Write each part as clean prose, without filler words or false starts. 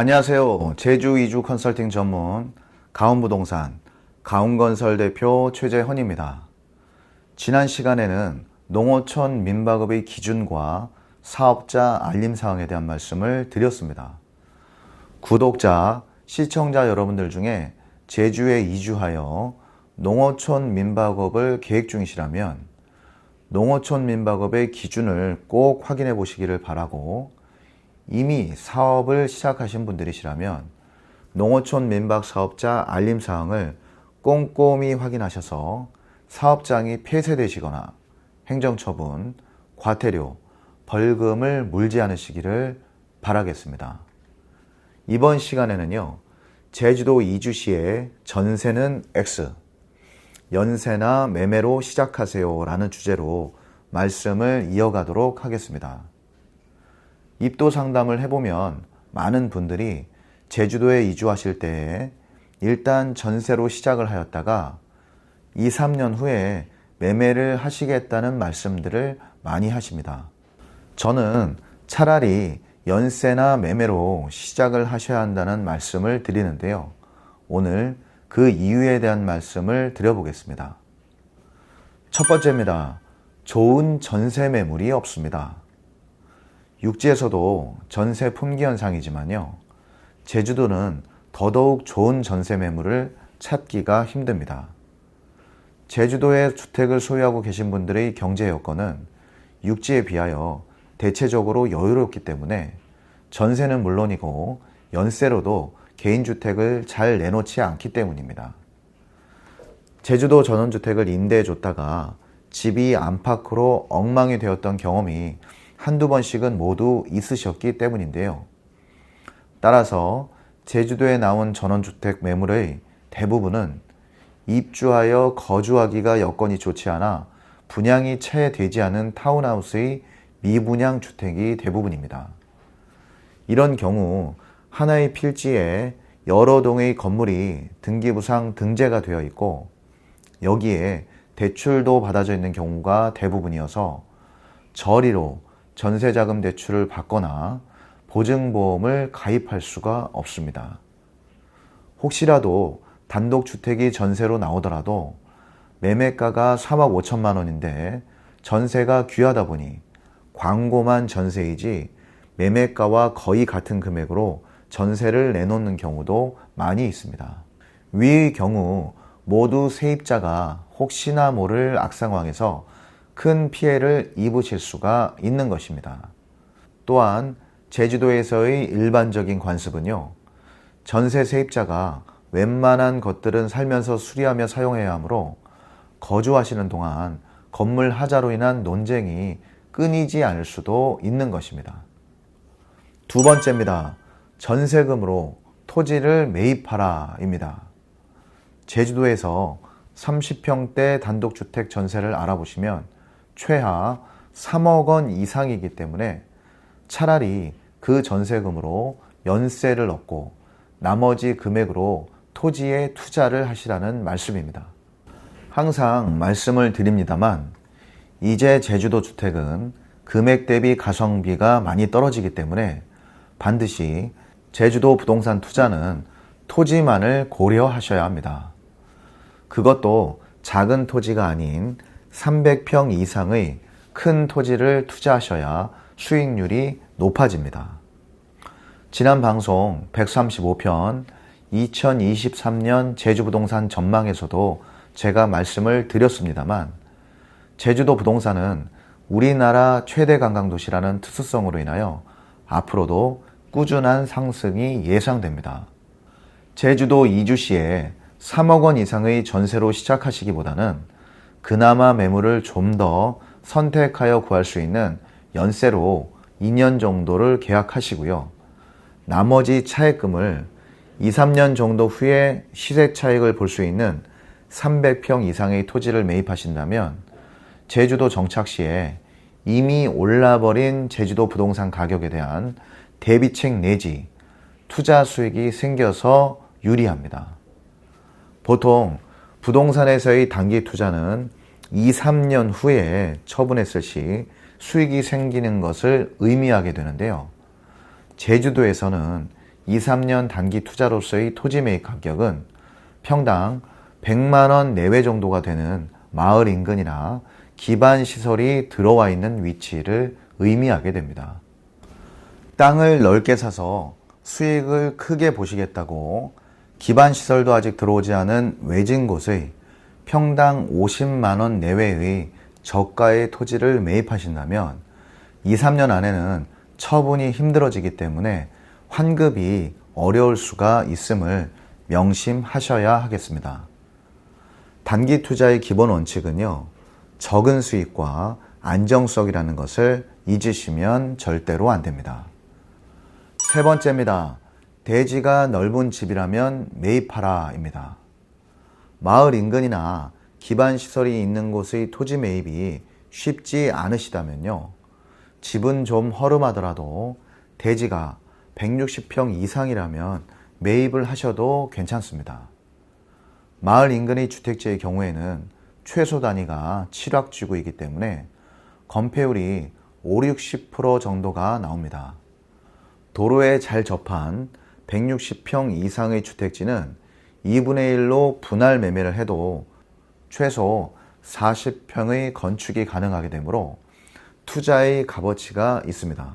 안녕하세요. 제주 이주 컨설팅 전문 가온부동산 가온건설 대표 최재헌입니다. 지난 시간에는 농어촌 민박업의 기준과 사업자 알림사항에 대한 말씀을 드렸습니다. 구독자, 시청자 여러분들 중에 제주에 이주하여 농어촌 민박업을 계획 중이시라면 농어촌 민박업의 기준을 꼭 확인해 보시기를 바라고, 이미 사업을 시작하신 분들이시라면 농어촌 민박 사업자 알림사항을 꼼꼼히 확인하셔서 사업장이 폐쇄되시거나 행정처분, 과태료, 벌금을 물지 않으시기를 바라겠습니다. 이번 시간에는요, 제주도 이주시에 전세는 X, 연세나 매매로 시작하세요 라는 주제로 말씀을 이어가도록 하겠습니다. 입도 상담을 해보면 많은 분들이 제주도에 이주하실 때에 일단 전세로 시작을 하였다가 2, 3년 후에 매매를 하시겠다는 말씀들을 많이 하십니다. 저는 차라리 연세나 매매로 시작을 하셔야 한다는 말씀을 드리는데요. 오늘 그 이유에 대한 말씀을 드려보겠습니다. 첫 번째입니다. 좋은 전세 매물이 없습니다. 육지에서도 전세 품귀 현상이지만요, 제주도는 더더욱 좋은 전세 매물을 찾기가 힘듭니다. 제주도에 주택을 소유하고 계신 분들의 경제 여건은 육지에 비하여 대체적으로 여유롭기 때문에 전세는 물론이고 연세로도 개인주택을 잘 내놓지 않기 때문입니다. 제주도 전원주택을 임대해 줬다가 집이 안팎으로 엉망이 되었던 경험이 한두 번씩은 모두 있으셨기 때문인데요. 따라서 제주도에 나온 전원주택 매물의 대부분은 입주하여 거주하기가 여건이 좋지 않아 분양이 채 되지 않은 타운하우스의 미분양 주택이 대부분입니다. 이런 경우 하나의 필지에 여러 동의 건물이 등기부상 등재가 되어 있고 여기에 대출도 받아져 있는 경우가 대부분이어서 저리로 전세자금 대출을 받거나 보증보험을 가입할 수가 없습니다. 혹시라도 단독주택이 전세로 나오더라도 매매가가 3억 5천만 원인데 전세가 귀하다 보니 광고만 전세이지 매매가와 거의 같은 금액으로 전세를 내놓는 경우도 많이 있습니다. 위의 경우 모두 세입자가 혹시나 모를 악상황에서 큰 피해를 입으실 수가 있는 것입니다. 또한 제주도에서의 일반적인 관습은요, 전세 세입자가 웬만한 것들은 살면서 수리하며 사용해야 하므로 거주하시는 동안 건물 하자로 인한 논쟁이 끊이지 않을 수도 있는 것입니다. 두 번째입니다. 전세금으로 토지를 매입하라 입니다. 제주도에서 30평대 단독주택 전세를 알아보시면 최하 3억 원 이상이기 때문에 차라리 그 전세금으로 연세를 얻고 나머지 금액으로 토지에 투자를 하시라는 말씀입니다. 항상 말씀을 드립니다만 이제 제주도 주택은 금액 대비 가성비가 많이 떨어지기 때문에 반드시 제주도 부동산 투자는 토지만을 고려하셔야 합니다. 그것도 작은 토지가 아닌 300평 이상의 큰 토지를 투자하셔야 수익률이 높아집니다. 지난 방송 135편 2023년 제주부동산 전망에서도 제가 말씀을 드렸습니다만 제주도 부동산은 우리나라 최대 관광도시라는 특수성으로 인하여 앞으로도 꾸준한 상승이 예상됩니다. 제주도 이주시에 3억 원 이상의 전세로 시작하시기보다는 그나마 매물을 좀 더 선택하여 구할 수 있는 연세로 2년 정도를 계약하시고요. 나머지 차액금을 2, 3년 정도 후에 시세 차익을 볼 수 있는 300평 이상의 토지를 매입하신다면 제주도 정착 시에 이미 올라버린 제주도 부동산 가격에 대한 대비책 내지 투자 수익이 생겨서 유리합니다. 보통 부동산에서의 단기 투자는 2, 3년 후에 처분했을 시 수익이 생기는 것을 의미하게 되는데요. 제주도에서는 2, 3년 단기 투자로서의 토지 매입 가격은 평당 100만 원 내외 정도가 되는 마을 인근이나 기반 시설이 들어와 있는 위치를 의미하게 됩니다. 땅을 넓게 사서 수익을 크게 보시겠다고 기반 시설도 아직 들어오지 않은 외진 곳의 평당 50만 원 내외의 저가의 토지를 매입하신다면 2, 3년 안에는 처분이 힘들어지기 때문에 환급이 어려울 수가 있음을 명심하셔야 하겠습니다. 단기 투자의 기본 원칙은요, 적은 수익과 안정성이라는 것을 잊으시면 절대로 안 됩니다. 세 번째입니다. 대지가 넓은 집이라면 매입하라입니다. 마을 인근이나 기반 시설이 있는 곳의 토지 매입이 쉽지 않으시다면요, 집은 좀 허름하더라도 대지가 160평 이상이라면 매입을 하셔도 괜찮습니다. 마을 인근의 주택지의 경우에는 최소 단위가 7억 지구이기 때문에 건폐율이 5, 60% 정도가 나옵니다. 도로에 잘 접한 160평 이상의 주택지는 2분의 1로 분할 매매를 해도 최소 40평의 건축이 가능하게 되므로 투자의 값어치가 있습니다.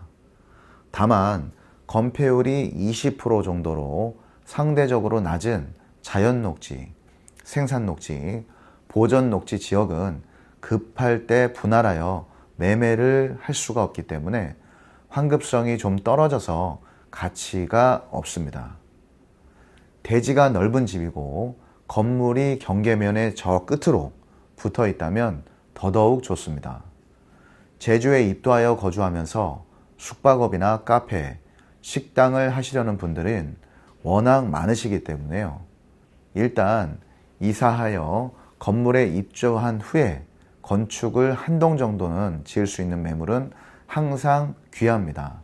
다만 건폐율이 20% 정도로 상대적으로 낮은 자연녹지, 생산녹지, 보전녹지 지역은 급할 때 분할하여 매매를 할 수가 없기 때문에 환급성이 좀 떨어져서 가치가 없습니다. 대지가 넓은 집이고 건물이 경계면의 저 끝으로 붙어 있다면 더더욱 좋습니다. 제주에 입도하여 거주하면서 숙박업이나 카페, 식당을 하시려는 분들은 워낙 많으시기 때문에요. 일단 이사하여 건물에 입주한 후에 건축을 한 동 정도는 지을 수 있는 매물은 항상 귀합니다.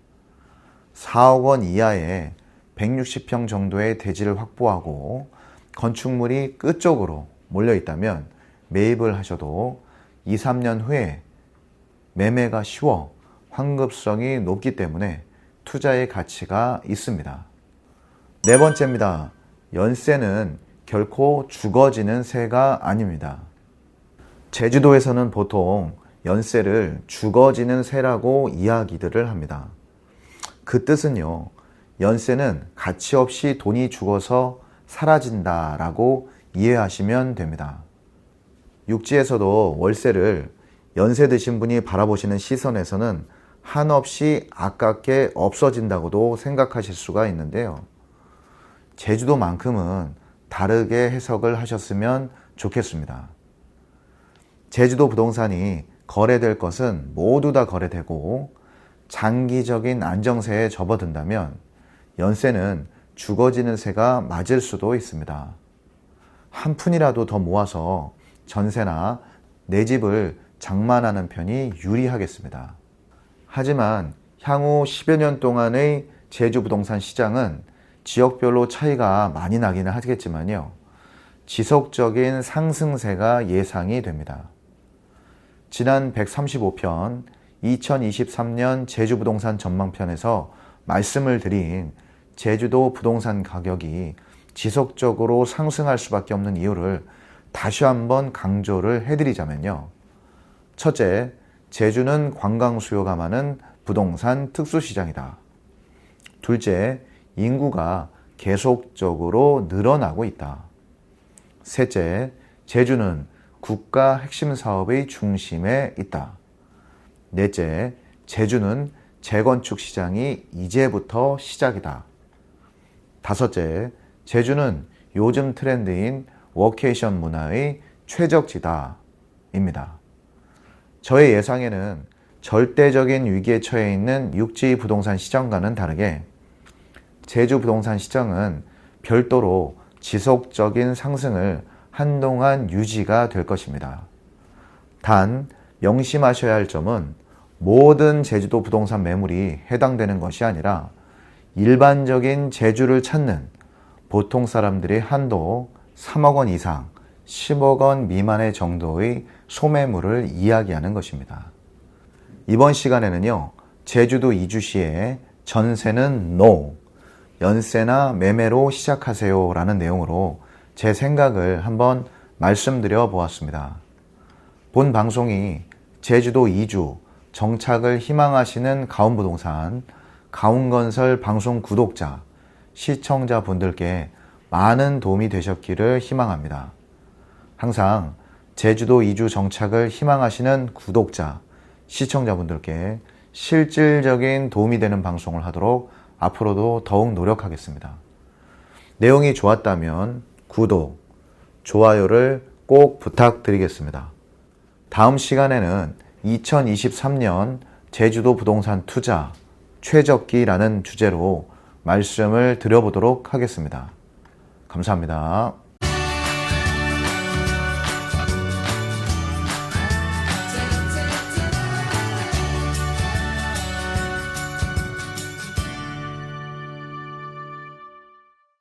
4억 원 이하의 160평 정도의 대지를 확보하고 건축물이 끝쪽으로 몰려 있다면 매입을 하셔도 2, 3년 후에 매매가 쉬워 환급성이 높기 때문에 투자의 가치가 있습니다. 네 번째입니다. 연세는 결코 죽어지는 새가 아닙니다. 제주도에서는 보통 연세를 죽어지는 새라고 이야기들을 합니다. 그 뜻은요, 연세는 가치 없이 돈이 죽어서 사라진다라고 이해하시면 됩니다. 육지에서도 월세를 연세 드신 분이 바라보시는 시선에서는 한없이 아깝게 없어진다고도 생각하실 수가 있는데요. 제주도만큼은 다르게 해석을 하셨으면 좋겠습니다. 제주도 부동산이 거래될 것은 모두 다 거래되고 장기적인 안정세에 접어든다면 연세는 죽어지는 새가 맞을 수도 있습니다. 한 푼이라도 더 모아서 전세나 내 집을 장만하는 편이 유리하겠습니다. 하지만 향후 10여 년 동안의 제주 부동산 시장은 지역별로 차이가 많이 나기는 하겠지만요, 지속적인 상승세가 예상이 됩니다. 지난 135편 2023년 제주 부동산 전망편에서 말씀을 드린 제주도 부동산 가격이 지속적으로 상승할 수밖에 없는 이유를 다시 한번 강조를 해드리자면요. 첫째, 제주는 관광 수요가 많은 부동산 특수시장이다. 둘째, 인구가 계속적으로 늘어나고 있다. 셋째, 제주는 국가 핵심 사업의 중심에 있다. 넷째, 제주는 재건축 시장이 이제부터 시작이다. 다섯째, 제주는 요즘 트렌드인 워케이션 문화의 최적지다. 입니다. 저의 예상에는 절대적인 위기에 처해 있는 육지 부동산 시장과는 다르게 제주 부동산 시장은 별도로 지속적인 상승을 한동안 유지가 될 것입니다. 단 명심하셔야 할 점은 모든 제주도 부동산 매물이 해당되는 것이 아니라 일반적인 제주를 찾는 보통 사람들의 한도 3억 원 이상, 10억 원 미만의 정도의 소매물을 이야기하는 것입니다. 이번 시간에는요, 제주도 이주 시에 전세는 NO, 연세나 매매로 시작하세요 라는 내용으로 제 생각을 한번 말씀드려 보았습니다. 본 방송이 제주도 이주 정착을 희망하시는 가온부동산, 가온건설 방송 구독자, 시청자분들께 많은 도움이 되셨기를 희망합니다. 항상 제주도 이주 정착을 희망하시는 구독자, 시청자분들께 실질적인 도움이 되는 방송을 하도록 앞으로도 더욱 노력하겠습니다. 내용이 좋았다면 구독, 좋아요를 꼭 부탁드리겠습니다. 다음 시간에는 2023년 제주도 부동산 투자 최적기라는 주제로 말씀을 드려보도록 하겠습니다. 감사합니다.